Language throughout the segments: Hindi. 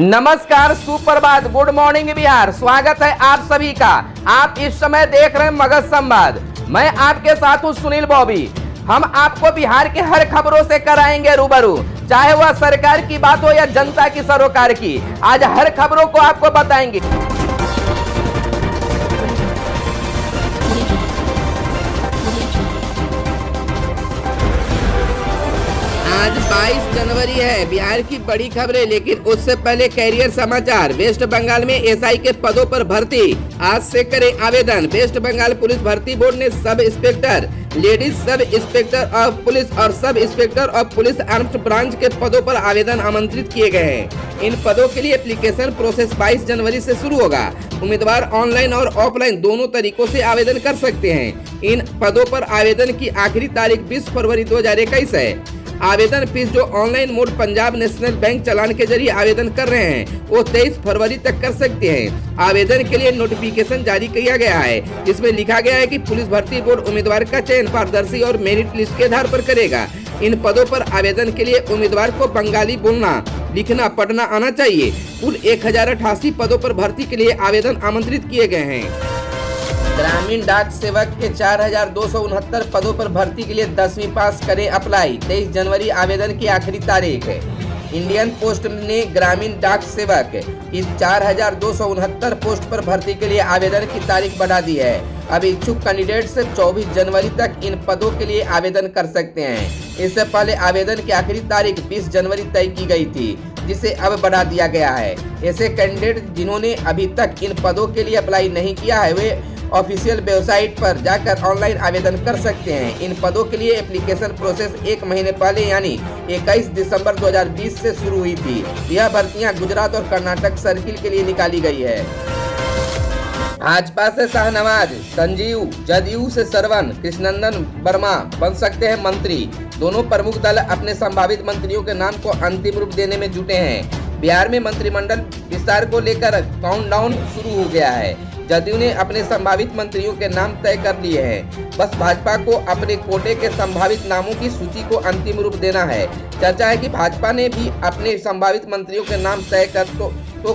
नमस्कार, सुप्रभात, गुड मॉर्निंग बिहार। स्वागत है आप सभी का। आप इस समय देख रहे हैं मगध संवाद। मैं आपके साथ हूं सुनील बॉबी। हम आपको बिहार के हर खबरों से कराएंगे रूबरू, चाहे वह सरकार की बात हो या जनता की सरोकार की। आज हर खबरों को आपको बताएंगे। आज 22 जनवरी है। बिहार की बड़ी खबरें, लेकिन उससे पहले कैरियर समाचार। वेस्ट बंगाल में एसआई के पदों पर भर्ती, आज से करें आवेदन। वेस्ट बंगाल पुलिस भर्ती बोर्ड ने sub inspector, ladies sub inspector of police और sub inspector of police armed branch के पदों पर आवेदन आमंत्रित किए गए हैं। इन पदों के लिए एप्लीकेशन प्रोसेस 22 जनवरी से शुरू होगा। उम्मीदवार ऑनलाइन और ऑफलाइन दोनों तरीकों से आवेदन कर सकते हैं। इन पदों पर आवेदन की आखिरी तारीख 20 फरवरी 2021 है। आवेदन फीस जो ऑनलाइन मोड पंजाब नेशनल बैंक चालान के जरिए आवेदन कर रहे हैं वो 23 फरवरी तक कर सकते हैं। आवेदन के लिए नोटिफिकेशन जारी किया गया है, जिसमें लिखा गया है कि पुलिस भर्ती बोर्ड उम्मीदवार का चयन पारदर्शी और मेरिट लिस्ट के आधार पर करेगा। इन पदों पर आवेदन के लिए उम्मीदवार को बंगाली बोलना, लिखना, पढ़ना आना चाहिए। कुल 1088 पदों पर भर्ती के लिए आवेदन आमंत्रित किए गए हैं। ग्रामीण डाक सेवक के 4269 पदों पर भर्ती के लिए 10वीं पास करें अप्लाई। 23 जनवरी आवेदन की आखिरी तारीख है। इंडियन पोस्ट ने ग्रामीण डाक सेवक की 4269 पोस्ट पर भर्ती के लिए आवेदन की तारीख बढ़ा दी है। अब इच्छुक कैंडिडेट से 24 जनवरी तक इन पदों के लिए आवेदन कर सकते हैं। इससे पहले आवेदन की आखिरी तारीख 20 जनवरी तय की गई थी, जिसे अब बढ़ा दिया गया है। ऐसे कैंडिडेट जिन्होंने अभी तक इन पदों के लिए अप्लाई नहीं किया है वे ऑफिशियल वेबसाइट पर जाकर ऑनलाइन आवेदन कर सकते हैं। इन पदों के लिए एप्लीकेशन प्रोसेस 1 महीने पहले यानी 21 दिसंबर 2020 से शुरू हुई थी। यह भर्तियां गुजरात और कर्नाटक सर्किल के लिए निकाली गई है। भाजपा से शाहनवाज, संजीव, जदयू से श्रवण, कृष्णनंदन वर्मा बन सकते हैं मंत्री। दोनों प्रमुख दल अपने संभावित मंत्रियों के नाम को अंतिम रूप देने में जुटे हैं। बिहार में मंत्रिमंडल विस्तार को लेकर काउंटडाउन शुरू हो गया है। जदयू ने अपने संभावित मंत्रियों के नाम तय कर लिए हैं। बस भाजपा को अपने कोटे के संभावित नामों की सूची को अंतिम रूप देना है। चर्चा है कि भाजपा ने भी अपने संभावित मंत्रियों के नाम तय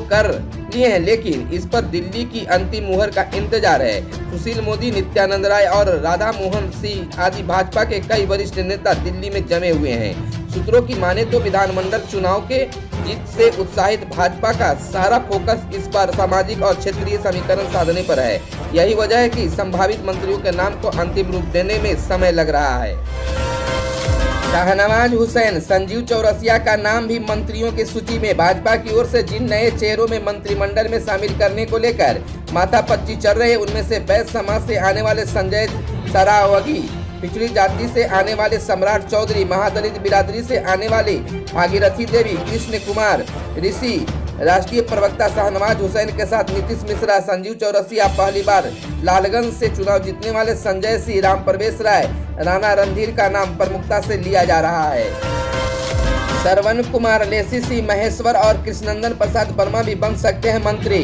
कर लिए हैं, लेकिन इस पर दिल्ली की अंतिम मुहर का इंतजार है। सुशील मोदी, नित्यानंद राय और राधा मोहन सिंह आदि भाजपा के कई वरिष्ठ नेता दिल्ली में जमे हुए हैं। सूत्रों की माने तो विधानमंडल चुनाव के जीत से उत्साहित भाजपा का सारा फोकस इस बार सामाजिक और क्षेत्रीय समीकरण साधने पर है। यही वजह है कि संभावित मंत्रियों के नाम को अंतिम रूप देने में समय लग रहा है। शाहनवाज हुसैन, संजीव चौरसिया का नाम भी मंत्रियों की सूची में। भाजपा की ओर से जिन नए चेहरों में मंत्रिमंडल में शामिल करने को लेकर माथापच्ची चल रहे उनमें से बैस समाज से आने वाले संजय सरावगी, पिछड़ी जाति से आने वाले सम्राट चौधरी, महादलित बिरादरी से आने वाले भागीरथी देवी, कृष्ण कुमार ऋषि, राष्ट्रीय प्रवक्ता शाहनवाज हुसैन के साथ नीतीश मिश्रा, संजीव चौरसिया, पहली बार लालगंज से चुनाव जीतने वाले संजय सिंह, राम प्रवेश राय, राणा रणधीर का नाम प्रमुखता से लिया जा रहा है। श्रवण कुमार, लेसी सिंह महेश्वर और कृष्णनंदन प्रसाद वर्मा भी बन सकते हैं मंत्री।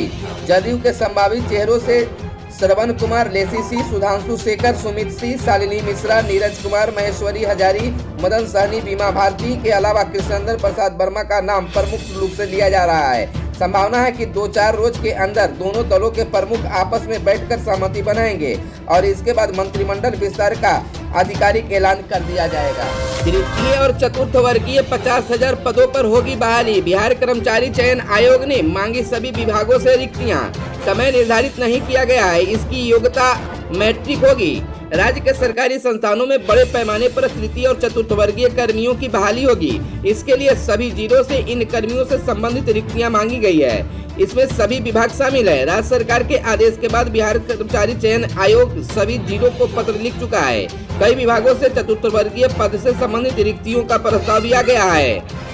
जदयू के संभावित चेहरों से श्रवण कुमार, लेसी सिंह, सुधांशु शेखर, सुमित सिंह, शालिनी मिश्रा, नीरज कुमार, महेश्वरी हजारी, मदन सहनी, बीमा भारती के अलावा कृष्णनंदन प्रसाद वर्मा का नाम प्रमुख रूप से लिया जा रहा है। संभावना है कि 2-4 रोज के अंदर दोनों दलों के प्रमुख आपस में बैठकर सहमति बनाएंगे और इसके बाद मंत्रिमंडल विस्तार का आधिकारिक ऐलान कर दिया जाएगा। तृतीय और चतुर्थ वर्गीय 50,000 पदों पर होगी बहाली। बिहार कर्मचारी चयन आयोग ने मांगी सभी विभागों से रिक्तियां। समय निर्धारित नहीं किया गया है। इसकी योग्यता मैट्रिक होगी। राज्य के सरकारी संस्थानों में बड़े पैमाने पर तृतीय और चतुर्थ वर्गीय कर्मियों की बहाली होगी। इसके लिए सभी जिलों से इन कर्मियों से संबंधित रिक्तियां मांगी गई है। इसमें सभी विभाग शामिल है। राज्य सरकार के आदेश के बाद बिहार कर्मचारी चयन आयोग सभी जिलों को पत्र लिख चुका है। कई विभागों से चतुर्थ वर्गीय पद से संबंधित रिक्तियों का प्रस्ताव भी आ गया है।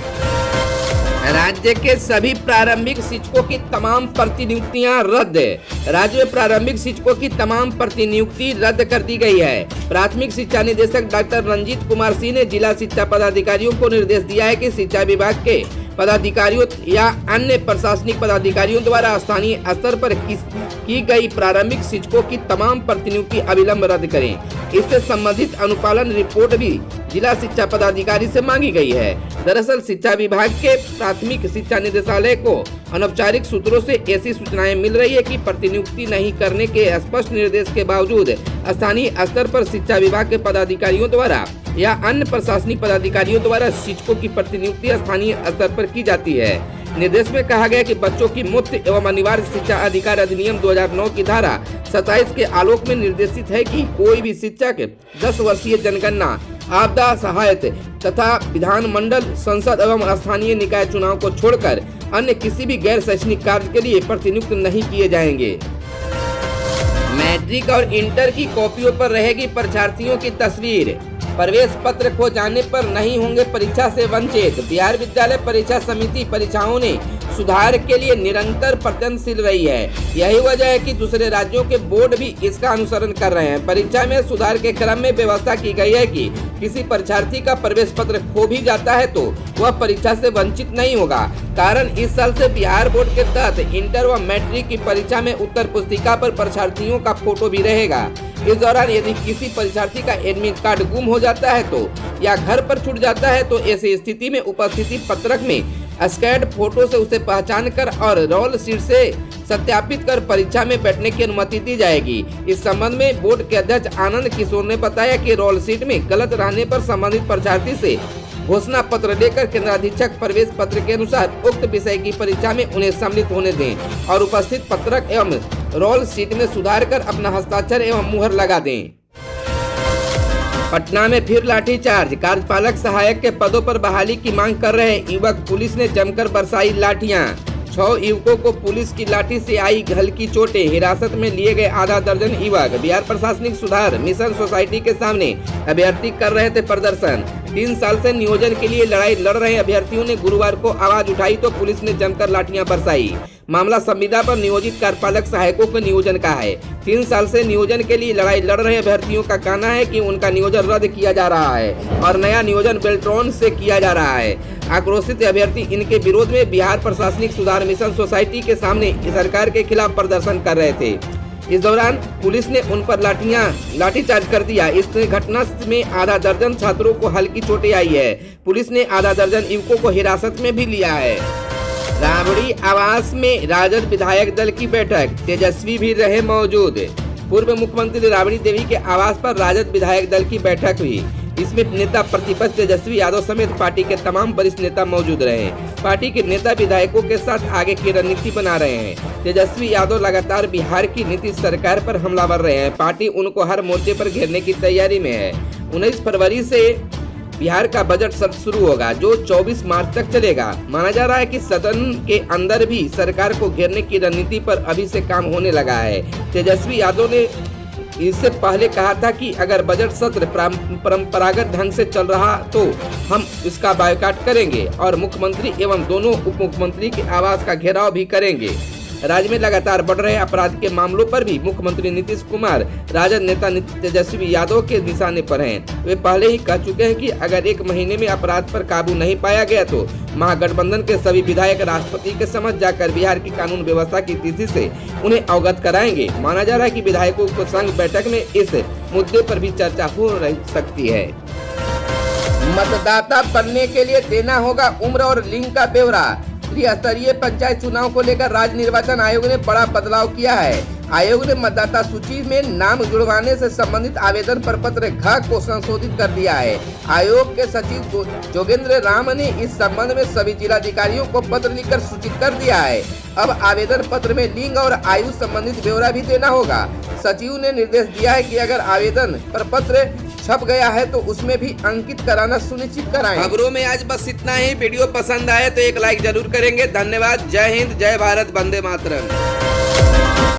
राज्य के सभी प्रारंभिक शिक्षकों की तमाम प्रतिनियुक्तियां रद्द। राज्य में प्रारंभिक शिक्षकों की तमाम प्रतिनियुक्ति रद्द कर दी गई है। प्राथमिक शिक्षा निदेशक डॉक्टर रंजीत कुमार सिंह ने जिला शिक्षा पदाधिकारियों को निर्देश दिया है कि शिक्षा विभाग के पदाधिकारियों या अन्य प्रशासनिक पदाधिकारियों द्वारा स्थानीय स्तर पर की गई प्रारंभिक शिक्षकों की तमाम प्रतिनियुक्ति अविलंब रद्द करें। इससे संबंधित अनुपालन रिपोर्ट भी जिला शिक्षा पदाधिकारी से मांगी गई है। दरअसल शिक्षा विभाग के प्राथमिक शिक्षा निदेशालय को अनौपचारिक सूत्रों से ऐसी सूचनाएं मिल रही है कि प्रतिनियुक्ति नहीं करने के स्पष्ट निर्देश के बावजूद स्थानीय स्तर पर शिक्षा विभाग के पदाधिकारियों द्वारा या अन्य प्रशासनिक पदाधिकारियों द्वारा शिक्षकों की प्रतिनियुक्ति स्थानीय स्तर पर की जाती है। निर्देश में कहा गया कि बच्चों की मुफ्त एवं अनिवार्य शिक्षा अधिकार अधिनियम 2009 की धारा 27 के आलोक में निर्देशित है कि कोई भी शिक्षक 10 वर्षीय जनगणना, आपदा सहायता तथा विधानमंडल, संसद एवं स्थानीय निकाय चुनाव को छोड़कर अन्य किसी भी गैर शैक्षणिक कार्य के लिए प्रतिनियुक्त नहीं किए जाएंगे। मैट्रिक और इंटर की कॉपियों पर रहेगी परीक्षार्थियों की तस्वीर। प्रवेश पत्र खो जाने पर नहीं होंगे परीक्षा से वंचित। बिहार विद्यालय परीक्षा समिति परीक्षाओं ने सुधार के लिए निरंतर प्रयत्नशील रही है। यही वजह है कि दूसरे राज्यों के बोर्ड भी इसका अनुसरण कर रहे हैं। परीक्षा में सुधार के क्रम में व्यवस्था की गई है कि किसी परीक्षार्थी का प्रवेश पत्र खो भी जाता है तो वह परीक्षा से वंचित नहीं होगा। कारण इस साल से बिहार बोर्ड के तहत इंटर व मैट्रिक की परीक्षा में उत्तर पुस्तिका पर परीक्षार्थियों का फोटो भी रहेगा। इस दौरान यदि किसी परीक्षार्थी का एडमिट कार्ड गुम हो जाता है तो या घर पर छूट जाता है तो ऐसी स्थिति में उपस्थिति पत्रक में स्कैन फोटो से उसे पहचान कर और रोल शीट से सत्यापित कर परीक्षा में बैठने की अनुमति दी जाएगी। इस संबंध में बोर्ड के अध्यक्ष आनंद किशोर ने बताया कि रोल शीट में गलत रहने पर संबंधित परीक्षार्थी से घोषणा पत्र लेकर केंद्राधीक्षक प्रवेश पत्र के अनुसार उक्त विषय की परीक्षा में उन्हें सम्मिलित होने दें और उपस्थित पत्रक एवं रोल शीट में सुधार कर अपना हस्ताक्षर एवं मुहर लगा दें। पटना में फिर लाठीचार्ज। कार्यपालक सहायक के पदों पर बहाली की मांग कर रहे युवक, पुलिस ने जमकर बरसाई लाठियां। 6 युवकों को पुलिस की लाठी से आई हल्की चोटें। हिरासत में लिए गए आधा दर्जन युवक। बिहार प्रशासनिक सुधार मिशन सोसाइटी के सामने अभ्यर्थी कर रहे थे प्रदर्शन। 3 साल से नियोजन के लिए लड़ाई लड़ रहे अभ्यर्थियों ने गुरुवार को आवाज उठाई तो पुलिस ने जमकर लाठियां बरसाई। मामला संविदा पर नियोजित कार्यपालक सहायकों के नियोजन का है। 3 साल से नियोजन के लिए लड़ाई लड़ रहे अभ्यर्थियों का कहना है कि उनका नियोजन रद्द किया जा रहा है और नया नियोजन बेल्ट्रॉन से किया जा रहा है। आक्रोशित अभ्यर्थी इनके विरोध में बिहार प्रशासनिक सुधार मिशन सोसाइटी के सामने सरकार के खिलाफ प्रदर्शन कर रहे थे। इस दौरान पुलिस ने उन पर लाठीचार्ज कर दिया। इस घटना में आधा दर्जन छात्रों को हल्की चोटें आई है। पुलिस ने आधा दर्जन युवकों को हिरासत में भी लिया है। राबड़ी आवास में राजद विधायक दल की बैठक, तेजस्वी भी रहे मौजूद। पूर्व मुख्यमंत्री राबड़ी देवी के आवास पर राजद विधायक दल की बैठक हुई। इसमें नेता प्रतिपक्ष तेजस्वी यादव समेत पार्टी के तमाम वरिष्ठ नेता मौजूद रहे। पार्टी के नेता विधायकों के साथ आगे की रणनीति बना रहे हैं। तेजस्वी यादव लगातार बिहार की नीतीश सरकार पर हमलावर रहे हैं। पार्टी उनको हर मोर्चे पर घेरने की तैयारी में है। 19 फरवरी से बिहार का बजट सत्र शुरू होगा जो 24 मार्च तक चलेगा। माना जा रहा है कि सदन के अंदर भी सरकार को घेरने की रणनीति पर अभी से काम होने लगा है। तेजस्वी यादव ने इससे पहले कहा था कि अगर बजट सत्र परंपरागत ढंग से चल रहा तो हम इसका बायकॉट करेंगे और मुख्यमंत्री एवं दोनों उप मुख्यमंत्री के आवास का घेराव भी करेंगे। राज्य में लगातार बढ़ रहे अपराध के मामलों पर भी मुख्यमंत्री नीतीश कुमार राजद नेता तेजस्वी यादव के निशाने पर हैं। वे पहले ही कह चुके हैं कि अगर 1 महीने में अपराध पर काबू नहीं पाया गया तो महागठबंधन के सभी विधायक राष्ट्रपति के समक्ष जाकर बिहार की कानून व्यवस्था की स्थिति से उन्हें अवगत कराएंगे। माना जा रहा है कि विधायकों को संघ बैठक में इस मुद्दे पर भी चर्चा हो सकती है। मतदाता बनने के लिए देना होगा उम्र और लिंग का ब्यौरा। त्रिस्तरीय पंचायत चुनाव को लेकर राज्य निर्वाचन आयोग ने बड़ा बदलाव किया है। आयोग ने मतदाता सूची में नाम जुड़वाने से संबंधित आवेदन प्रपत्र घ को संशोधित कर दिया है। आयोग के सचिव जोगेंद्र राम ने इस संबंध में सभी जिलाधिकारियों को पत्र लिखकर सूचित कर दिया है। अब आवेदन पत्र में लिंग और आयु संबंधित ब्यौरा भी देना होगा। सचिव ने निर्देश दिया है कि अगर आवेदन प्रपत्र छप गया है तो उसमें भी अंकित कराना सुनिश्चित कराएं। खबरों में आज बस इतना ही। वीडियो पसंद आए तो एक लाइक जरूर करेंगे। धन्यवाद। जय हिंद, जय भारत, वंदे मातरम।